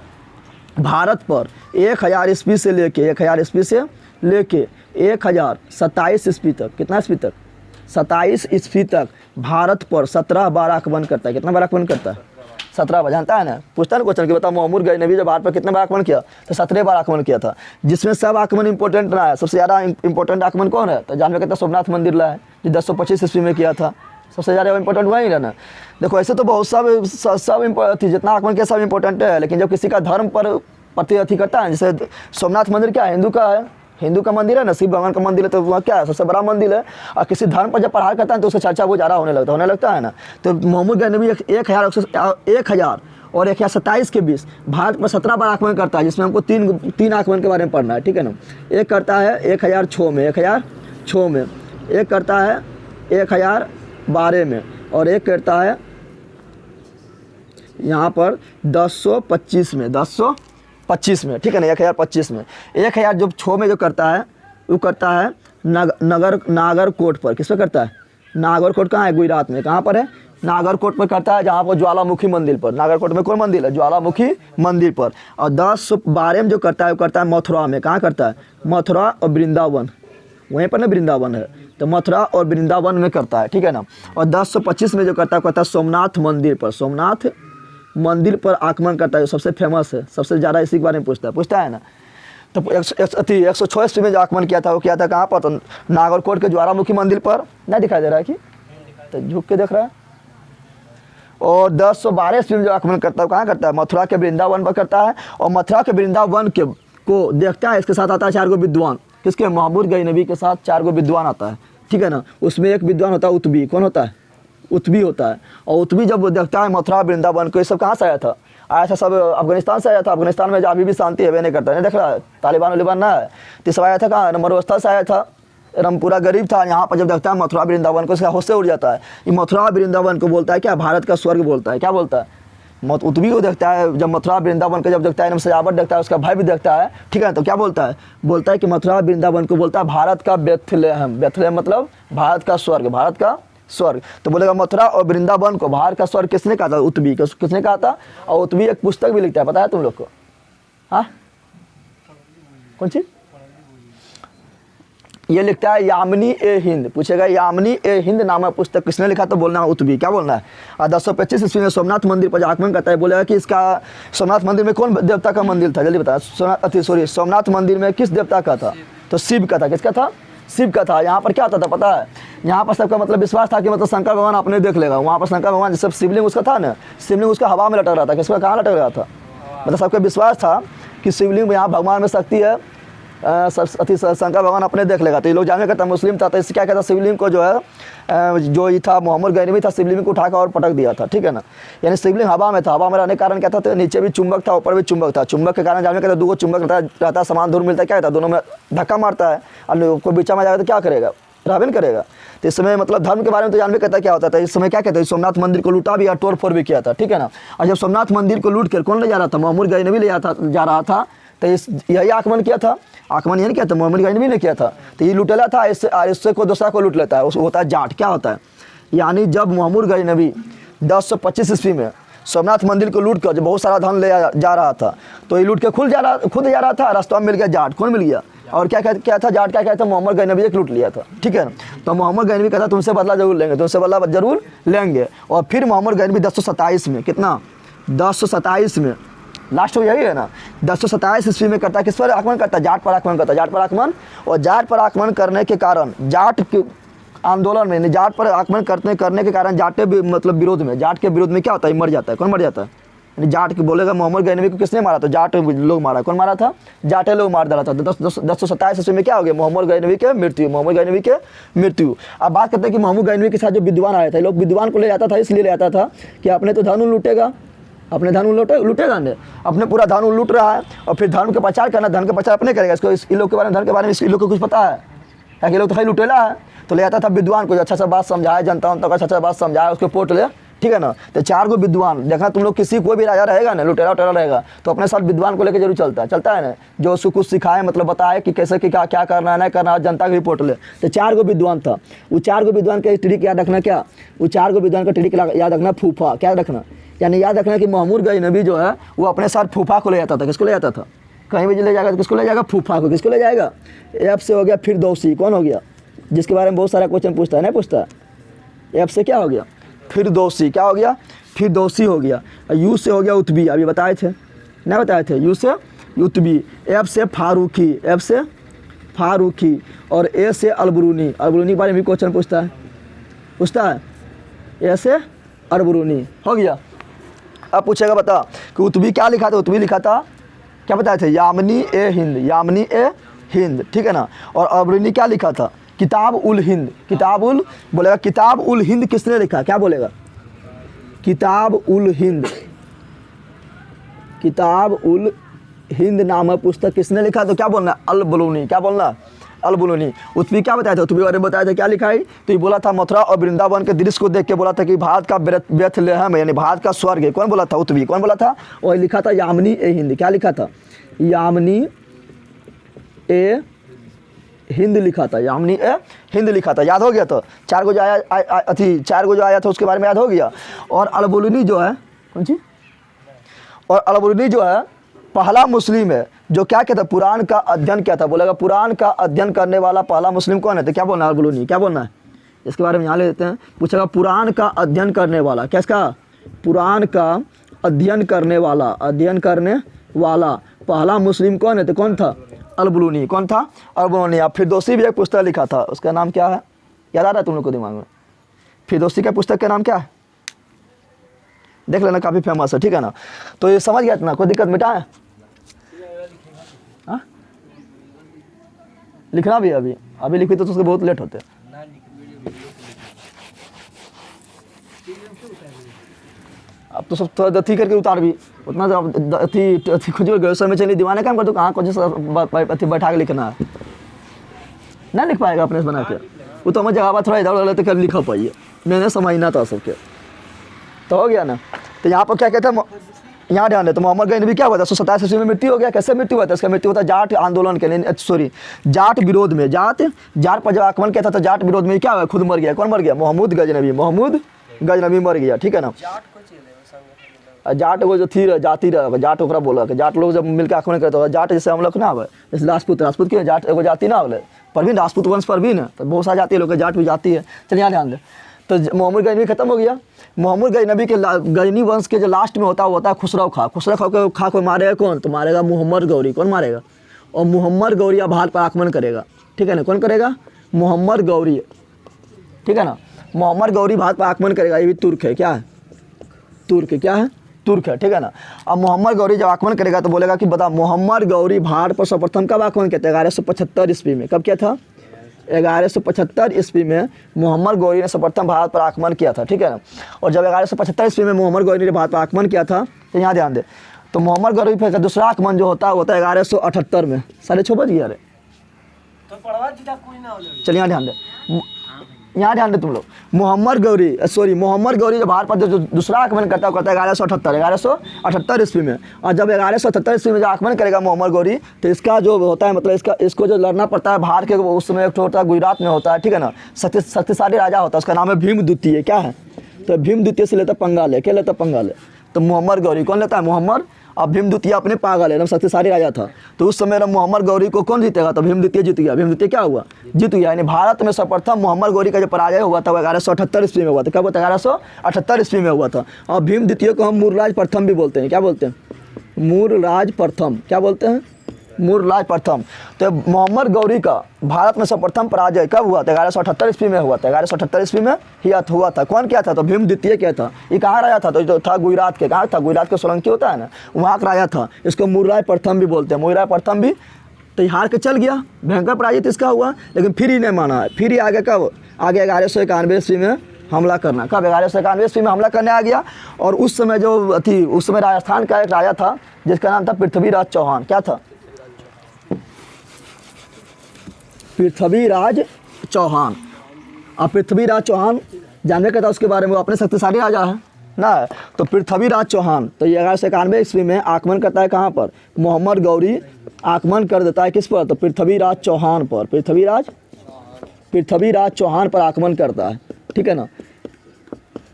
भारत पर 1000 ईस्वी से लेके 1000 ईस्वी से लेके 1027 ईस्वी तक, कितना ईस्वी तक? 27 ईस्वी तक भारत पर 17 बार आक्रमण करता है। कितना बार आक्रमण करता है? 17 बार। जानता है ना, पूछता है ना क्वेश्चन कि बताओ महमूद गजनबी जो भारत पर कितने बार आक्रमण किया? तो 17 बार आक्रमण किया था, जिसमें सब आक्रमण इंपॉर्टेंट रहा है। सबसे ज़्यादा इंपॉर्टेंट आक्रमण कौन है? तो जानवे कहता है सोमनाथ मंदिर रहा है, जो 1025 ईस्वी में किया था। सबसे ज़्यादा इंपॉर्टेंट वही रहना। देखो ऐसे तो बहुत सब जितना आक्रमण किया सब इंपॉर्टेंट है, लेकिन जब किसी का धर्म पर प्रति अति करता है, जैसे सोमनाथ मंदिर क्या है? हिंदू का है, हिंदू का मंदिर है ना, शिव भगवान का मंदिर है, तो वहाँ क्या है? सबसे बड़ा मंदिर है। और किसी धर्म पर जब प्रहार करता है तो उसका चर्चा वो ज़्यादा होने लगता है ना। तो महमूद गजनबी 1000 और 1027 के बीच भारत पर 17 बार आक्रमण करता है, जिसमें हमको तीन आक्रमण के बारे में पढ़ना है, ठीक है ना। एक करता है 1006 में, 1006 में, एक करता है 1012 में, और एक करता है यहाँ पर 1025 में, 1025 में, ठीक है ना, 1025 में। 1006 में जो करता है वो करता है नागरकोट पर। किस पर करता है? नागरकोट कहाँ है? गुजरात में। कहाँ पर है? नागरकोट पर करता है, जहाँ पर ज्वालामुखी मंदिर पर। नागरकोट में कौन मंदिर है? ज्वालामुखी मंदिर पर। और 1012 में जो करता है वो करता है मथुरा में। कहाँ करता है? मथुरा और वृंदावन, वहीं पर ना वृंदावन है, तो मथुरा और वृंदावन में करता है, ठीक है ना। और 1025 में जो करता है सोमनाथ मंदिर पर। सोमनाथ मंदिर पर आक्रमण करता है, जो सबसे फेमस है, सबसे ज़्यादा इसी के बारे में पूछता है ना। तो 106 ईस्वी में जो आक्रमण किया था वो किया था कहाँ पर? तो नागरकोट के ज्वालामुखी मंदिर पर। नहीं दिखाई दे रहा है कि? तो झुक के देख रहा है। और 1012 ईस्वी में जो आक्रमण करता है कहाँ करता है? मथुरा के वृंदावन पर करता है। और मथुरा के वृंदावन को देखता है, इसके साथ आता है 4 गो विद्वान। किसके? महमूद गजनबी के साथ 4 गो विद्वान आता है, ठीक है ना। उसमें एक विद्वान होता है उत्बी। कौन होता है? उत्बी होता है। और उत्बी जब देखता है मथुरा वृंदावन को, ये सब कहाँ से आया था? सब अफगानिस्तान से आया था। अफगानिस्तान में अभी भी शांति है नहीं करता, नहीं देख रहा है, तालिबान ना है। तो सब आया था कहाँ? मरुस्थल से आया था, एकदम पूरा गरीब था। यहाँ पर जब देखता है मथुरा वृंदावन को, इसका होश से उड़ जाता है। ये मथुरा वृंदावन को बोलता है क्या? भारत का स्वर्ग बोलता है। क्या बोलता है? उत्बी को देखता है, जब मथुरा वृंदावन को जब देखता है, सजावट देखता है, उसका भाई भी देखता है, ठीक है। तो क्या बोलता है? बोलता है कि मथुरा वृंदावन को बोलता है भारत का बेथलेहम। बेथलेहम मतलब भारत का स्वर्ग, भारत का स्वर्ग। तो बोलेगा मथुरा और वृंदावन को भारत का स्वर्ग किसने कहा था? उत्बी। किसने कहा था? और उत्बी एक पुस्तक भी लिखता है, पता है तुम लोग को? हाँ, कौन चीज? ये लिखता है यामिनी ए हिंद। पूछेगा यामिनी ए हिंद नामक पुस्तक किसने लिखा? तो बोलना है उत्बी। क्या बोलना है? और 1025 ईस्वी में सोमनाथ मंदिर पर आक्रमण करता है। बोलेगा कि इसका सोमनाथ मंदिर में कौन देवता का मंदिर था? जल्दी बताया। सोमनाथ मंदिर में किस देवता का था? तो शिव का था। किसका था? शिव का था। यहाँ पर क्या होता था पता है? यहाँ पर सबका मतलब विश्वास था कि मतलब शंकर भगवान अपने देख लेगा। वहाँ पर शंकर भगवान जब शिवलिंग उसका था ना, शिवलिंग उसका हवा में लटक रहा था। किसका? कहाँ लटक रहा था? मतलब सबका विश्वास था कि शिवलिंग में यहाँ भगवान में शक्ति है, शंकर भगवान अपने देख लेगा। तो ये लोग जानने करता मुस्लिम था, तो इससे क्या कहता? शिवलिंग को जो है जो ये था महमूद गजनबी था, शिवलिंग को उठाकर और पटक दिया था, ठीक है ना। यानी शिवलिंग हवा में था। हवा में रहने के कारण क्या था? तो नीचे भी चुंबक था, ऊपर भी चुंबक था। चुंबक के कारण जानने कहता 2 चुंबक रहता है, समान दूर मिलता है, क्या कहता है? दोनों में धक्का मारता है, और कोई बीचा में जाएगा तो क्या करेगा? रावण करेगा। तो इस समय मतलब धर्म के बारे में तो जानवे कहता क्या होता था। इस समय क्या कहते हैं? सोमनाथ मंदिर को लूटा भी और तोड़ फोड़ भी किया था, ठीक है ना। और जब सोमनाथ मंदिर को लूट कर कौन ले जा रहा था? महमूद गजनबी ले जा रहा था। तो यही आक्रमण किया था। आक्रमण यही किया था, महमूद गजनबी ने किया था। तो ये लुटेला था, इससे को दूसरा को लूट लेता है, उसको होता है जाट। क्या होता है? यानी जब महमूद गजनबी 1025 ईस्वी में सोमनाथ मंदिर को लूट कर जब बहुत सारा धन ले जा रहा था, तो ये लूट के खुद जा रहा था। रास्ता में मिल गया जाट। कौन मिल गया? और क्या था? जाट क्या कहता? महमूद गजनबी एक लूट लिया था, ठीक है ना। तो महमूद गजनबी कहता तुमसे बदला जरूर लेंगे, तुमसे बदला जरूर लेंगे। और फिर महमूद गजनबी 1027 में, कितना? 1027 में, लास्ट हो यही है ना। 1027 ईस्वी में करता है, किस पर आक्रमण करता है? जाट पर आक्रमण करता है। जाट पर आक्रमण, और जाट पर आक्रमण करने के कारण जाट के आंदोलन में, जाट पर आक्रमण करने के कारण जाटे मतलब विरोध में, जाट के विरोध में क्या होता है? मर जाता है। कौन मर जाता है? यानी जाट के बोलेगा महमूद गजनबी को किसने मारा? तो जाट लोग मारा। कौन मारा था? जाटे लोग मार डाला था। 1027 ईस्वी में क्या हो गया? महमूद गजनबी के मृत्यु। महमूद गजनबी के मृत्यु। अब बात करते हैं कि महमूद गजनबी के साथ जो विद्वान आए थे, लोग विद्वान को ले जाता था, इसलिए ले जाता था कि अपने तो धन लूटेगा, अपने धन लूटेगा नहीं, अपने पूरा धन लूट रहा है, और फिर धर्म का प्रचार करना, धन का प्रचार अपने करेगा। इसको इन लोग के बारे में, धन के बारे में इन लोग को कुछ पता है? ताकि लोग तो खाली लुटेला है। तो ले आता था विद्वान को, अच्छा सा बात समझाया, जनता तक अच्छा बात समझाया, उसके पोट ले, ठीक है ना। तो 4 गो विद्वान, देखा तुम लोग किसी कोई भी राजा रहेगा ना, लुटेरा उटेरा रहेगा तो अपने साथ विद्वान को लेकर जरूर चलता है ना, जो उसको कुछ सिखाए, मतलब बताए कि कैसे कि क्या करना है, नहीं करना, जनता की रिपोर्ट ले। तो 4 गो विद्वान था, वो 4 गो विद्वान का ट्रिक याद रखना, क्या वो 4 गो विद्वान का ट्रिक याद रखना, फूफा, क्या रखना, यानी याद रखना कि महमूद गजनबी जो है वो अपने साथ फूफा को ले जाता था। किसको ले जाता था, कहीं भी ले जाएगा तो किसको ले जाएगा, फूफा को। किसको ले जाएगा, एफ से हो गया फिरदौसी, कौन हो गया, जिसके बारे में बहुत सारा क्वेश्चन पूछता है, नहीं पूछता, एफ से क्या हो गया, फिरदौसी, क्या हो गया, फिरदौसी हो गया। यू से हो गया उतबी, अभी बताए थे, नहीं बताए थे, यू से उतबी। एफ से फारूकी, एफ से फारूकी। और ए से अलबरूनी, अलबरूनी के बारे में भी क्वेश्चन पूछता है, ए से अलबरूनी हो गया। अब पूछेगा बता कि उतबी क्या लिखा था, उतबी लिखा था, क्या बताए थे, यामनी ए हिंद, यामनी ए हिंद, ठीक है ना। और अलबरूनी क्या लिखा था, किताब उल हिंद, किताब उल, बोलेगा किताब उल हिंद किसने लिखा, क्या बोलेगा, किताब उल हिंद, किताब उल हिंद नामक पुस्तक किसने लिखा, तो क्या बोलना, अल-बलूनी, क्या बोलना, अल-बलूनी। उतबी क्या बताया था, उतबी बारे में बताया था, क्या लिखा है, तो ये बोला था मथुरा और वृंदावन के दृश्य को देख के बोला था कि भारत का बेथलेहम यानी भारत का स्वर्ग है। कौन बोला था, उतबी, कौन बोला था, और लिखा था यामनी ए हिंद, क्या लिखा था, यामनी ए हिंद लिखा था, यामनी ए हिंद लिखा था, याद हो गया। तो 4 गो जो आया 4 गो जो आया था उसके बारे में याद हो गया। और अल-बलूनी जो है, कौन सी, और अल-बलूनी जो है पहला मुस्लिम है जो क्या कहता है, पुराण का अध्ययन किया था। बोलेगा पुराण का अध्ययन करने वाला पहला मुस्लिम कौन है, तो क्या बोलना है, अल-बलूनी, क्या बोलना है, इसके बारे में यहाँ ले लेते हैं। पूछेगा पुराण का अध्ययन करने वाला, क्या इसका, पुराण का अध्ययन करने वाला, अध्ययन करने वाला पहला मुस्लिम कौन है, तो कौन था, अल-बलूनी, कौन था, अल-बलूनी। अब फिरदौसी भी एक पुस्तक लिखा था, उसका नाम क्या है, याद आ रहा है तुम लोग को दिमाग में, फिरदौसी का पुस्तक का नाम क्या है, देख लेना, काफ़ी फेमस है, ठीक है ना। तो ये समझ गया इतना, कोई दिक्कत मिटा है, हाँ लिखना भी है, अभी लिखी तो उसके बहुत लेट होते हैं। अब तो सब थोड़ा अथी करके उतार भी उतना अथी खुद ग्रेजुएशन में चलिए दीवाने काम कर, तो कहाँ कुछ अथी बैठा के लिखना है, नहीं लिख पाएगा अपने से बना के, वो तो हमें जगह थोड़ा इधर उधर तो कर लिखा पाइए, मैंने समझना था सबके, तो हो गया ना। तो यहाँ पर क्या कहते हैं, यहाँ ध्यान दे, तो मोहम्मद गजनबी क्या हुआ था, 127 ईस्वी में मृत्यु हो गया। कैसे मृत्यु हुआ था, इसका मृत्यु होता है जाट आंदोलन के, सॉरी जाट विरोध में, जाट पर जब आक्रमण किया था तो जाट विरोध में क्या हुआ, खुद मर गया। कौन मर गया, मोहम्मद गजनबी मर गया, ठीक है ना। जाट वो जो थी जाति रहा, जाट ओकरा बोला कि जाट लोग जब मिलकर आक्रमण करते हो, जाट जैसे हम लोग ना हो, जैसे राजपूत की जाट एगो जाति ना हो, परवीन राजपूत वंश परवीन है, तो बहुत सारी जाति लोग जाट भी जाती है। चलिए यहाँ ध्यान दे, तो मोहम्मद गजनबी खत्म हो गया। मोहम्मद गजनबी के गजनी वंश के जो लास्ट में होता है खुसरो खा, खुसरो खा को मारेगा कौन, तो मारेगा मोहम्मद गौरी, कौन मारेगा, और मोहम्मद गौरी अब भारत पर आक्रमण करेगा, ठीक है ना, कौन करेगा, मोहम्मद गौरी, ठीक है ना, मोहम्मद गौरी भारत पर आक्रमण करेगा। ये भी तुर्क है, क्या है, तुर्क, क्या है, तुर्क है, ठीक है ना। अब मोहम्मद गौरी जब आक्रमण करेगा तो बोलेगा कि बता, मोहम्मद गौरी भारत पर सर्वप्रथम कब आक्रमण किया था, 1175 ईस्वी में। कब किया था, 1175 ईस्वी में मोहम्मद गौरी ने सर्वप्रथम भारत पर आक्रमण किया था, ठीक है ना। और जब 1175 ईस्वी में मोहम्मद गौरी ने भारत पर आक्रमण किया था, तो यहाँ ध्यान दे, तो मोहम्मद गौरी का दूसरा आक्रमण जो होता है 1178 में, 6:30 बज गया रे, चलिए यहाँ ध्यान दे, यहाँ ध्यान दे तुम लोग, मोहम्मद गौरी जो भारत पर जो दूसरा आक्रमण करता है 1178 ईस्वी में। और जब 1178 ईस्वी में जो आक्रमण करेगा मोहम्मद गौरी, तो इसका जो होता है, मतलब इसको जो लड़ना पड़ता है भारत के, उस समय एक होता है गुजरात में होता है, ठीक है ना, शक्तिशाली राजा होता है, उसका नाम है भीम द्वितीय, क्या है, तो भीम द्वितीय से लेता पंगा ले, क्या लेता पंगा ले, तो मोहम्मद गौरी कौन लेता है, मोहम्मद, अब भीम द्वितीय अपने पागल है, एकदम शक्तिशाली राजा था, तो उस समय मोहम्मद गौरी को कौन जीतेगा, तो भीम द्वितीय जीत गया। भीम द्वितीय क्या हुआ, जीत गया, यानी भारत में सर्वप्रथम मोहम्मद गौरी का जो पराजय हुआ था वो 1178 ईस्वी में हुआ था। कब हुआ था, 1178 ईस्वी में हुआ था। और भीम द्वितीय को हम मूरराज प्रथम भी बोलते हैं, क्या बोलते हैं, मूरराज प्रथम, क्या बोलते हैं, मूरराज प्रथम। तो मोहम्मद गौरी का भारत में सर्वप्रथम पराजय कब हुआ था, 1178 ईस्वी में हुआ था, 1178 ईस्वी में ही हुआ था। कौन क्या था, तो भीम द्वितीय क्या था, ये कहाँ राजा था, तो जो था गुजरात के, कहाँ था, गुजरात के सोलंकी होता है ना, वहाँ का राजा था। इसको मूरराज प्रथम भी बोलते हैं, मूरराज प्रथम भी। तो हार के चल गया, भयंकर पराजय इसका हुआ, लेकिन फिर ही नहीं माना है, फिर ही आगे कब, आगे 1191 ईस्वी में हमला करना, कब 1191 ईस्वी में हमला करने आ गया। और उस समय जो थी, उस समय राजस्थान का एक राजा था जिसका नाम था पृथ्वीराज चौहान, क्या था, पृथ्वीराज चौहान। अब पृथ्वीराज चौहान जानने का था उसके बारे में, वो अपने शक्तिशाली राजा है, ना। तो पृथ्वीराज चौहान तो ये 1191 ईस्वी में आक्रमण करता है कहाँ पर, मोहम्मद गौरी आक्रमण कर देता है किस पर, तो पृथ्वीराज चौहान पर, पृथ्वीराज चौहान पर आक्रमण करता है, ठीक है ना।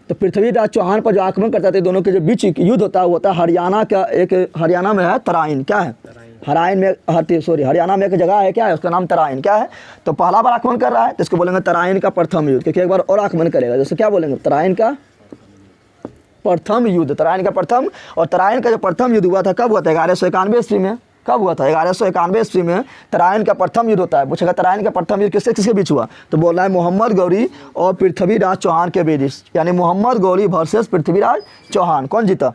तो पृथ्वीराज चौहान पर जो आक्रमण करता है, दोनों के जो बीच युद्ध होता है वो होता है हरियाणा का, एक हरियाणा में है तराइन, क्या है हरियाणा में एक जगह है, क्या है उसका नाम तराइन, क्या है। तो पहला बार आक्रमण कर रहा है तो इसको बोलेंगे तराइन का प्रथम युद्ध, क्योंकि एक बार और आक्रमण करेगा, जैसे क्या बोलेंगे तराइन का प्रथम युद्ध, तराइन का प्रथम। और तराइन का जो प्रथम युद्ध हुआ था कब हुआ था, 1191 ईस्वी में। कब हुआ था, 1191 ईस्वी में तराइन का प्रथम युद्ध होता है। पूछेगा तराइन का प्रथम युद्ध किसके किसके बीच हुआ, तो बोल रहा है मोहम्मद गौरी और पृथ्वीराज चौहान के बीच, यानी मोहम्मद गौरी वर्सेस पृथ्वीराज चौहान। कौन जीता,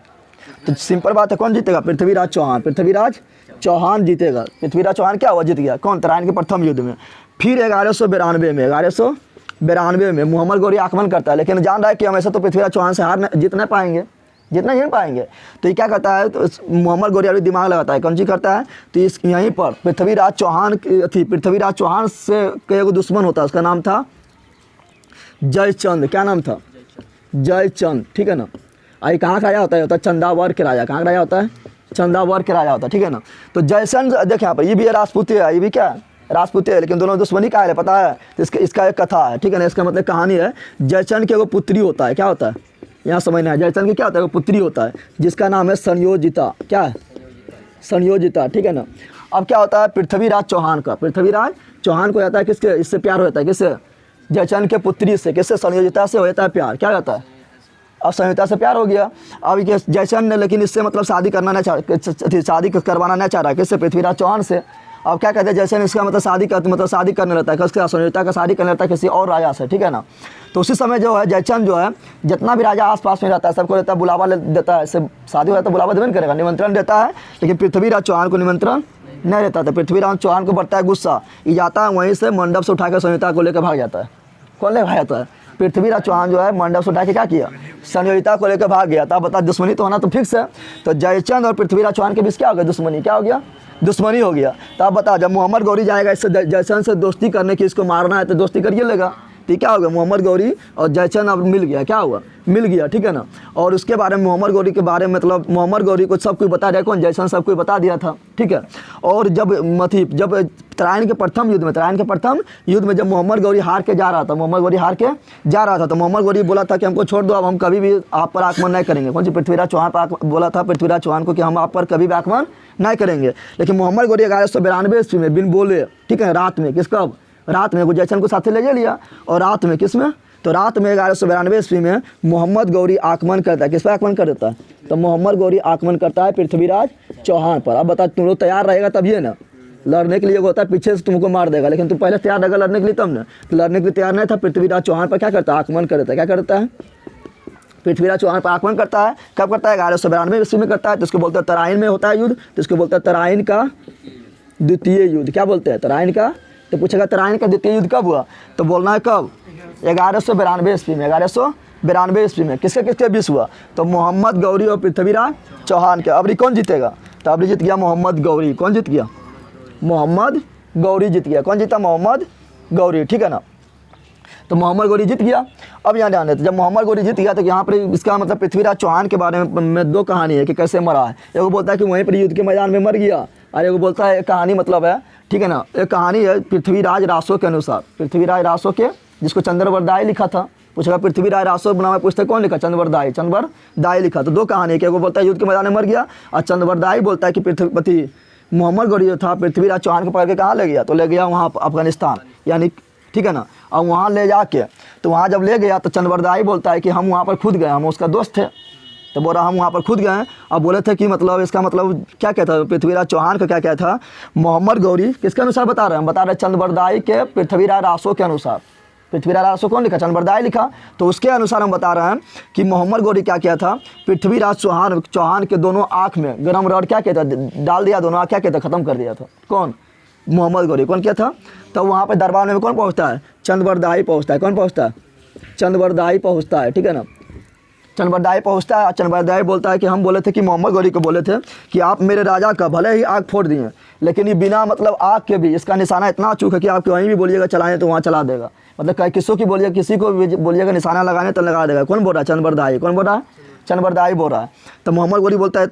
तो सिंपल बात है, कौन जीतेगा, पृथ्वीराज चौहान, पृथ्वीराज चौहान जीतेगा। पृथ्वीराज चौहान क्या हुआ, जीत गया, कौन, तराइन के प्रथम युद्ध में। फिर 1192 में मोहम्मद गौरी आक्रमण करता है, लेकिन जान रहा है कि हम ऐसा तो पृथ्वीराज चौहान से जीत नहीं पाएंगे। तो ये क्या करता है, तो मोहम्मद गौरी अभी दिमाग लगाता है, कौन सी करता है, तो इस यहीं पर पृथ्वीराज चौहान से के एगो दुश्मन होता है, उसका नाम था जयचंद। क्या नाम था, जयचंद, ठीक है ना। आई कहाँ का राजा होता है चंदावर के राजा, कहाँ का राजा होता है, चंदावर के राजा होता है, ठीक है ना। तो जयचंद देखिए यहाँ पर, ये भी राजपूती है, ये भी क्या है, राजपूती है, लेकिन दोनों दुश्मनी का है पता है, तो इसका एक कथा है, ठीक है ना। इसका मतलब कहानी है, जयचंद की एगो पुत्री होता है, क्या होता है यहाँ समझना है, जयचंद की क्या होता है, पुत्री होता है जिसका नाम है संयोजिता, क्या है, संयोजिता, ठीक है ना। अब क्या होता है, पृथ्वीराज चौहान को जाता है किसके, इससे प्यार हो जाता है, किससे, जयचंद के पुत्री से, किससे, संयोजिता से हो जाता है प्यार, क्या होता है, अब संयोजिता से प्यार हो गया। अब जयचंद ने लेकिन इससे मतलब शादी करवाना नहीं चाह रहा है, किससे, पृथ्वीराज चौहान से। अब क्या कहते हैं, जयचंद इसका मतलब शादी करने लगता है, किसके, संयोजिता का शादी करने लगता है किसी और राजा से, ठीक है ना। तो उसी समय जो है जयचंद जो है जितना भी राजा आसपास में रहता है सबको देता है, बुलावा देता है, शादी हो जाता है बुलावा देवन करेगा, निमंत्रण देता है, लेकिन पृथ्वीराज चौहान को निमंत्रण नहीं देता था। पृथ्वीराज चौहान को बढ़ता है गुस्सा, ये जाता है वहीं से मंडप से उठाकर संयोजिता को लेकर भाग जाता है। कौन ले भाग जाता है, पृथ्वीराज चौहान जो है मंडप से उठा के क्या किया, संयोजिता को लेकर भाग गया था। बता, दुश्मनी तो होना तो फिक्स है। तो जयचंद और पृथ्वीराज चौहान के बीच क्या हो गया, दुश्मनी, क्या हो गया, दुश्मनी हो गया। तो आप बता, जब मोहम्मद गौरी जाएगा इससे जयचंद से दोस्ती करने की, इसको मारना है तो दोस्ती करिए लेगा, तो क्या होगा, मोहम्मद गौरी और जयचंद अब मिल गया, क्या हुआ, मिल गया, ठीक है ना। और उसके बारे में मोहम्मद गौरी के बारे में मतलब मोहम्मद गौरी को सब कुछ बता दिया, कौन, जयचंद सब कुछ बता दिया था, ठीक है। और जब तराइन के प्रथम युद्ध में जब मोहम्मद गौरी हार के जा रहा था, तो मोहम्मद गौरी बोला था कि हमको छोड़ दो, अब हम कभी भी आप पर आक्रमण नहीं करेंगे। कौन सी, पृथ्वीराज चौहान पर बोला था पृथ्वीराज चौहान को कि हम आप पर कभी भी आक्रमण नहीं करेंगे। लेकिन मोहम्मद गौरी 1192 ईस्वी में बिन बोले, ठीक है, रात में जयचंद को साथ ले लिया, और रात में किस में, तो रात में 1192 ईस्वी में मोहम्मद गौरी आक्रमण करता है, किस पर आक्रमण कर देता है, तो मोहम्मद गौरी आक्रमण करता है पृथ्वीराज चौहान पर। अब बता, तुम लोग तैयार रहेगा तब ये ना, लड़ने के लिए होता है पीछे से तुमको मार देगा, लेकिन तुम पहले तैयार रहेगा लड़ने के लिए तब ना। तो लड़ने के लिए तैयार नहीं था, पृथ्वीराज चौहान पर क्या करता है, आक्रमण कर देता है। क्या करता है, पृथ्वीराज चौहान पर आक्रमण करता है। कब करता है, 1192 ईस्वी में करता है। तो इसको बोलते हैं तराइन में होता है युद्ध, तो इसको बोलते हैं तराइन का द्वितीय युद्ध। क्या बोलते हैं, तराइन का। तो पूछेगा तराइन का द्वितीय युद्ध कब हुआ, तो बोलना है कब, 1192 ईस्वी में। 1192 ईस्वी में किसके बीच हुआ, तो मोहम्मद गौरी और पृथ्वीराज चौहान के। अबरी कौन जीतेगा, तो अबरी जीत गया मोहम्मद गौरी। कौन जीत गया, मोहम्मद गौरी जीत गया। कौन जीता, मोहम्मद गौरी, ठीक है ना। तो मोहम्मद गौरी जीत गया। अब यहाँ ध्यान देते, जब मोहम्मद गौरी जीत गया तो यहाँ पर इसका मतलब पृथ्वीराज चौहान के बारे में दो कहानी है कि कैसे मरा है। एगो बोलता है कि वहीं पर युद्ध के मैदान में मर गया, और एगो बोलता है कहानी मतलब है, ठीक है ना, एक कहानी है पृथ्वीराज रासो के अनुसार। पृथ्वीराज रासो के, जिसको चंद्रवरदाई लिखा था। पूछेगा पृथ्वीराज रासो बनाम पुस्तक कौन लिखा, चंद्रवरदाई लिखा। तो दो कहानी है कि एगो बोलता है युद्ध के मैदान में मर गया, और चंद्रवरदाई बोलता है कि पृथ्वीपति मोहम्मद गौरी जो था पृथ्वीराज चौहान को पकड़ के कहाँ ले गया, तो ले गया वहाँ अफगानिस्तान, यानी, ठीक है ना। और वहाँ ले जाके, तो वहाँ जब ले गया तो चंद्रवरदाई बोलता है कि हम वहाँ पर खुद गए, हम उसका दोस्त थे। तो बोला हम वहाँ पर खुद गए, और बोले थे कि मतलब इसका मतलब क्या कहता है, पृथ्वीराज चौहान का क्या था, मोहम्मद गौरी किसके अनुसार बता रहे हैं, हम बता रहे हैं चंद्रवरदाई के पृथ्वीराज रासो के अनुसार। पृथ्वीराज रासो कौन लिखा, चंद्रवरदाई लिखा। तो उसके अनुसार हम बता रहे हैं कि मोहम्मद गौरी क्या किया था, पृथ्वीराज चौहान के दोनों आँख में गर्म रॉड क्या कहता डाल दिया, दोनों आँख क्या कहता ख़त्म कर दिया था। कौन, मोहम्मद गौरी। कौन किया था, तो वहाँ पर दरबार में कौन पहुँचता है, चंद्रवरदाई पहुँचता है। कौन पहुँचता है, चंद्रवरदाई पहुँचता है, ठीक है ना। चंद्रवरदाई पहुँचता है, और चंद्रवरदाई बोलता है कि हम बोले थे कि मोहम्मद गौरी को बोले थे कि आप मेरे राजा का भले ही आग फोड़ दिए, लेकिन ये बिना मतलब आग के भी इसका निशाना इतना चूक है कि आप कहीं भी बोलिएगा चलाएं तो वहाँ चला देगा। मतलब किसी को बोलिएगा, किसी को भी बोलिएगा निशाना लगाने तो लगा देगा। कौन बोल रहा है, चंद्रवरदाई। कौन बोल रहा है, चंदबरदाई बोल रहा है। तो मोहम्मद गोरी बोलता है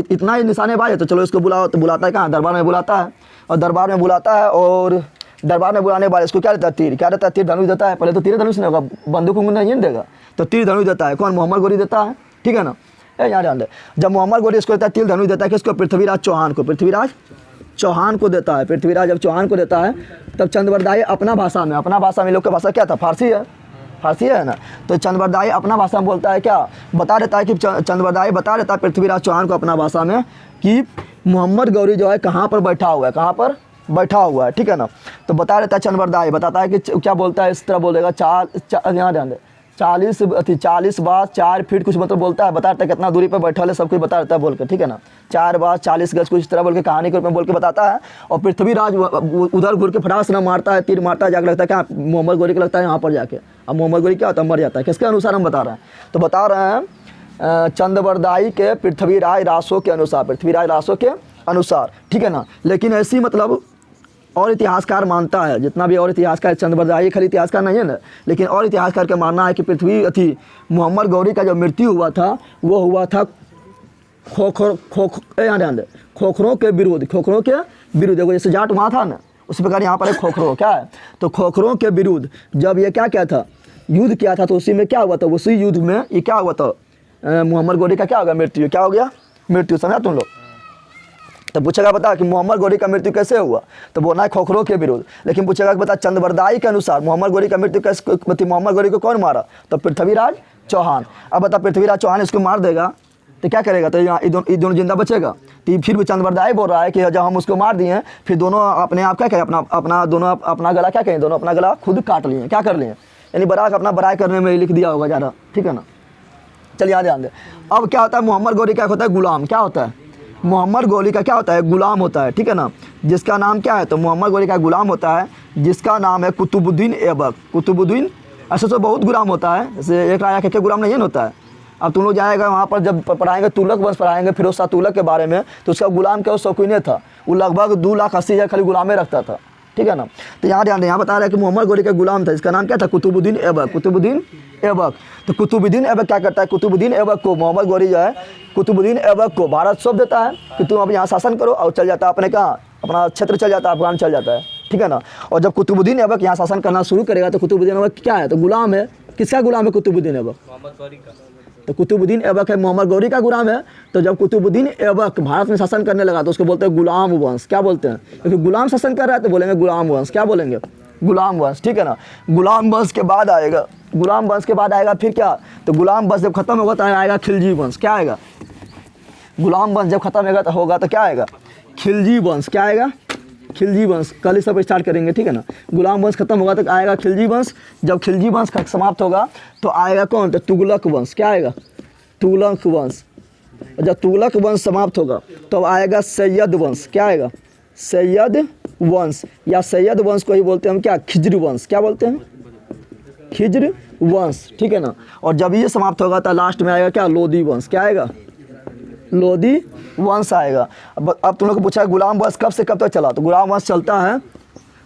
इतना ही निशानेबाज है, तो चलो इसको बुलाओ। तो बुलाता है कहाँ, दरबार में बुलाता है। और दरबार में बुलाता है और दरबार में बुलाने वाले इसको क्या देता है, तीर। क्या देता है, तीर धनुष देता है। पहले तो तीर धनुष नहीं होगा, बंदूक नहीं देगा, तो तीर धनुष देता है। कौन, मोहम्मद गोरी देता है, ठीक है ना। यहाँ ध्यान दे, जब मोहम्मद गोरी इसको देता है, तीर धनुष देता है किसको, पृथ्वीराज चौहान को। पृथ्वीराज चौहान को देता है। पृथ्वीराज जब चौहान को देता है तब चंदबरदाई अपना भाषा में, लोग की भाषा क्या था, फारसी है, फारसी है ना। तो चंदबरदाई अपना भाषा में बोलता है, क्या बता देता है कि चंदबरदाई बता देता है पृथ्वीराज चौहान को अपना भाषा में कि मोहम्मद गौरी जो है कहाँ पर बैठा हुआ है, कहाँ पर बैठा हुआ है, ठीक है ना। तो बता देता है चंदबरदाई, बताता है कि क्या बोलता है, इस तरह बोलेगा, यहाँ ध्यान दे, 40 बार 4 फीट कुछ मतलब बोलता है, बता देता है कितना दूरी पर बैठा है, सब कुछ बता देता है बोल के, ठीक है ना। 4 बार 40 गज कुछ इस तरह बोल के कहानी के रूप में बोल के बताता है। और पृथ्वीराज उधर घूर के फटास न मारता है, तीर मारता है, जाकर लगता है क्या, मोहम्मद गोरी को लगता है यहाँ पर जाके। अब मोहम्मद गोरी क्या होता है, मर जाता है। किसके अनुसार हम बता रहे हैं, तो बता रहे हैं चंदबरदाई के पृथ्वीराज रासो के अनुसार, पृथ्वीराज रासो के अनुसार, ठीक है ना। लेकिन ऐसी मतलब और इतिहासकार मानता है, जितना भी और इतिहासकार, चंदबरदाई खाली इतिहासकार नहीं है ना, लेकिन और इतिहासकार का मानना है कि मोहम्मद गौरी का जो मृत्यु हुआ था वो हुआ था यहाँ ध्यान दे, खोखरों के विरुद्ध, खोखरों के विरुद्ध। देखो जैसे जाट वहाँ था ना, उस प्रकार यहाँ पर एक खोखरों क्या है, तो खोखरों के विरुद्ध जब ये क्या था, युद्ध किया था, तो उसी में क्या हुआ था, उसी युद्ध में ये क्या हुआ था, मोहम्मद गौरी का क्या हो गया, मृत्यु। क्या हो गया, मृत्यु। समझा तुम लोग। तो पूछेगा बता कि मोहम्मद गौरी का मृत्यु कैसे हुआ, तो बोलना है खोखरों के विरुद्ध। लेकिन पूछेगा कि बता चंदबरदाई के अनुसार मोहम्मद गौरी का मृत्यु कैसे, मोहम्मद गौरी को कौन मारा, तो पृथ्वीराज चौहान। अब बता पृथ्वीराज चौहान इसको मार देगा तो क्या करेगा, तो यहाँ ये दोनों जिंदा बचेगा। तो फिर भी चंदबरदाई बोल रहा है कि जब हम उसको मार दिए फिर दोनों अपने आप क्या करें, अपना गला क्या कहें, दोनों अपना गला खुद काट लिए, क्या कर लिए, यानी बराक अपना बराई करने में लिख दिया होगा ज़्यादा, ठीक है ना। चलिए यहाँ ध्यान दे। अब क्या होता है, मोहम्मद गौरी क्या होता है, गुलाम। क्या होता है, मोहम्मद गौरी का क्या होता है, गुलाम होता है, ठीक है ना। जिसका नाम क्या है, तो मोहम्मद गौरी का गुलाम होता है जिसका नाम है कुतुबुद्दीन ऐबक। कुतुबुद्दीन, ऐसे तो बहुत गुलाम होता है, जैसे एक राजा के गुलाम नहीं होता है। अब तुम लोग जाएगा वहाँ पर जब पढ़ाएंगे तुगलक वंश पढ़ाएंगे, फिरोज शाह तुगलक के बारे में, तो उसका गुलाम क्या शौकीन था, वो लगभग 2,80,000 खाली गुलामे रखता था, ठीक है ना। तो यहाँ ध्यान, यहाँ बता रहे हैं कि मोहम्मद गौरी का गुलाम था, इसका नाम क्या था, कुतुबुद्दीन ऐबक। कुतुबुद्दीन ऐबक। तो कुतुबुद्दीन ऐबक क्या करता है, कुतुबुद्दीन ऐबक को मोहम्मद गौरी जो है कुतुबुद्दीन ऐबक को भारत सौंप देता है कि तुम अब यहाँ शासन करो, और चल जाता है अपने कहाँ, अपना क्षेत्र चल जाता है, अफगान चल जाता है, ठीक है ना। और जब कुतुबुद्दीन ऐबक यहाँ शासन करना शुरू करेगा तो कुतुबुद्दीन ऐबक क्या है, तो गुलाम है। किसका गुलाम है कुतुबुद्दीन ऐबक, मोहम्मद गौरी का। तो कुतुबुद्दीन ऐबक है मोहम्मद गौरी का गुलाम है। तो जब कुतुबुद्दीन ऐबक भारत में शासन करने लगा तो उसको बोलते हैं गुलाम वंश। क्या बोलते हैं, क्योंकि गुलाम शासन कर रहा है तो बोलेंगे गुलाम वंश। क्या बोलेंगे, गुलाम वंश, ठीक है ना। गुलाम वंश के बाद आएगा, गुलाम वंश के बाद आएगा फिर क्या, तो गुलाम वंश जब खत्म होगा तो आएगा खिलजी वंश। क्या आएगा, गुलाम वंश जब खत्म होगा तो क्या आएगा, खिलजी वंश। क्या आएगा, खिलजी वंश। कल ही सब स्टार्ट करेंगे, ठीक है ना। गुलाम वंश खत्म होगा तो आएगा खिलजी वंश। जब खिलजी वंश समाप्त होगा तो आएगा कौन, तो तुगलक वंश। क्या आएगा, तुगलक वंश। जब तुगलक वंश समाप्त होगा तो आएगा सैयद वंश। क्या आएगा, सैयद वंश, या सैयद वंश को ही बोलते हैं हम क्या, खिज्र वंश। क्या बोलते हैं, खिज्र वंश, ठीक है ना। और जब ये समाप्त होगा तो लास्ट में आएगा क्या, लोधी वंश। क्या आएगा, लोधी वंश आएगा। अब तुम लोग को पूछा है गुलाम वंश कब से कब तक चला, तो गुलाम वंश चलता है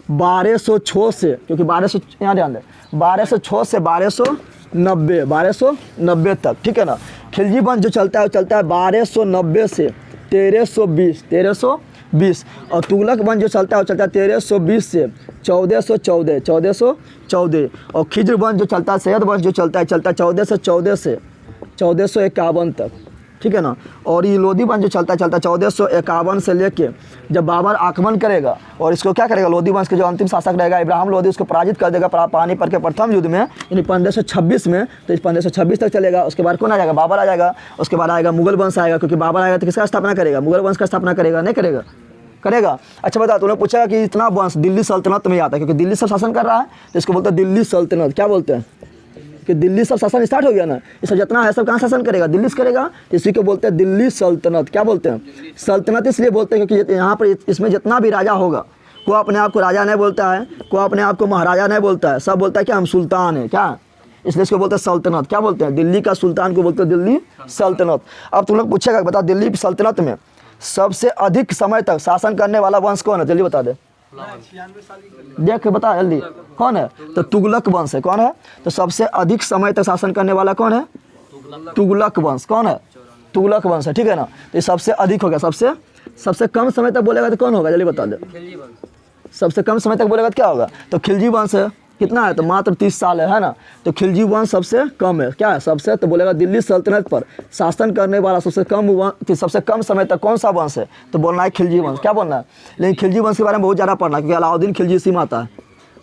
1206 से, क्योंकि 1200, यहाँ ध्यान दें, 1206 से 1290 तक, ठीक है ना। खिलजी वंश जो चलता है वो चलता है 1290 से 1320। और तुगलक वंश जो चलता है वो चलता है 1320 से 1414। और खिज्र वंश जो चलता है, सैयद वंश जो चलता है 1414 से 1451 तक, ठीक है ना। और ये लोधी वंश जो चलता है 1451 से लेके जब बाबर आक्रमण करेगा और इसको क्या करेगा, लोधी वंश के जो अंतिम शासक रहेगा इब्राहिम लोधी, उसको पराजित कर देगा पानीपत के प्रथम युद्ध में, यानी 1526 में। तो इस 1526 तक चलेगा। उसके बाद कौन आ जाएगा, बाबर आ जाएगा। उसके बाद आएगा मुगल वंश आएगा, क्योंकि बाबर आएगा तो किसका स्थापना करेगा, मुगल वंश का स्थापना करेगा, नहीं करेगा, करेगा। अच्छा बता, तूने पूछा कि इतना वंश दिल्ली सल्तनत में आता है, क्योंकि दिल्ली सब शासन कर रहा है तो इसको बोलते हैं दिल्ली सल्तनत। क्या बोलते हैं, कि दिल्ली सब शासन स्टार्ट हो गया ना, ये सब जितना है सब कहाँ शासन करेगा, दिल्ली से करेगा। इसी को बोलते हैं दिल्ली सल्तनत। क्या बोलते हैं, सल्तनत इसलिए बोलते हैं क्योंकि यहाँ पर इसमें जितना भी राजा होगा, कोई अपने आप को राजा नहीं बोलता है, कोई अपने आप को महाराजा नहीं बोलता है, सब बोलता है कि हम सुल्तान हैं। क्या, इसलिए इसको बोलते हैं सल्तनत। क्या बोलते हैं, दिल्ली का सुल्तान को बोलते हैं दिल्ली सल्तनत। अब तुम लोग पूछेगा बता, दिल्ली सल्तनत में सबसे अधिक समय तक शासन करने वाला वंश कौन है, जल्दी बता दे, देख बता जल्दी, कौन है, तो तुगलक वंश है। कौन है, तो सबसे अधिक समय तक शासन करने वाला कौन है, तुगलक वंश। कौन है? तुगलक वंश है, ठीक है ना। तो ये सबसे अधिक हो गया। सबसे कम समय तक बोलेगा तो कौन होगा, जल्दी बता दो। सबसे कम समय तक बोलेगा तो क्या होगा? तो खिलजी वंश है। कितना है? तो मात्र 30 साल है ना। तो खिलजी वंश सबसे कम है। क्या है सबसे? तो बोलेगा दिल्ली सल्तनत पर शासन करने वाला सबसे कम समय तक कौन सा वंश है? तो बोलना है खिलजी वंश। क्या बोलना है? लेकिन खिलजी वंश के बारे में बहुत ज़्यादा पढ़ना है, क्योंकि अलाउद्दीन खिलजी इसी में आता है।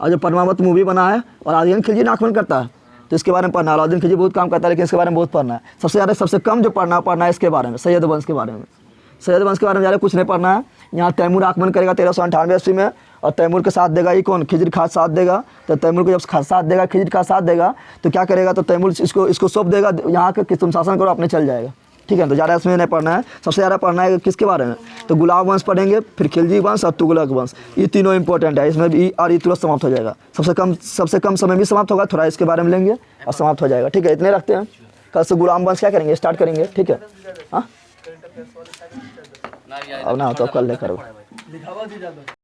और जो पद्मावत मूवी बना है और अलाउद्दीन खिलजी ने आक्रमण करता है, तो इसके बारे में पढ़ना है। अलाउद्दीन खिलजी बहुत काम करता है, लेकिन इसके बारे में बहुत पढ़ना है। सबसे ज़्यादा सबसे कम जो पढ़ना है इसके बारे में, सैयद वंश के बारे में। सैयद वंश के बारे में ज़्यादा कुछ नहीं पढ़ना है। यहाँ तैमूर आक्रमण करेगा 1398 ईस्वी में, और तैमूर के साथ देगा ये कौन? खिजर खान साथ देगा। तो तैमूर को जब साथ देगा, खिजर खान साथ देगा, तो क्या करेगा? तो तैमूर इसको सौंप देगा यहाँ के कि तुम शासन करो, अपने चल जाएगा। ठीक है, तो ज़्यादा इसमें नहीं पढ़ना है। सबसे ज़्यादा पढ़ना है किसके बारे में? तो गुलाब वंश पढ़ेंगे, फिर खिलजी वंश और तुगलक वंश। ये तीनों इंपॉर्टेंट है। इसमें भी और ये तुरंत समाप्त हो जाएगा। सबसे कम समय भी समाप्त होगा, थोड़ा इसके बारे में लेंगे और समाप्त हो जाएगा। ठीक है, इतने रखते हैं। कल से गुलाम वंश क्या करेंगे? स्टार्ट करेंगे। ठीक है, हाँ अब ना हो तो कल लेकर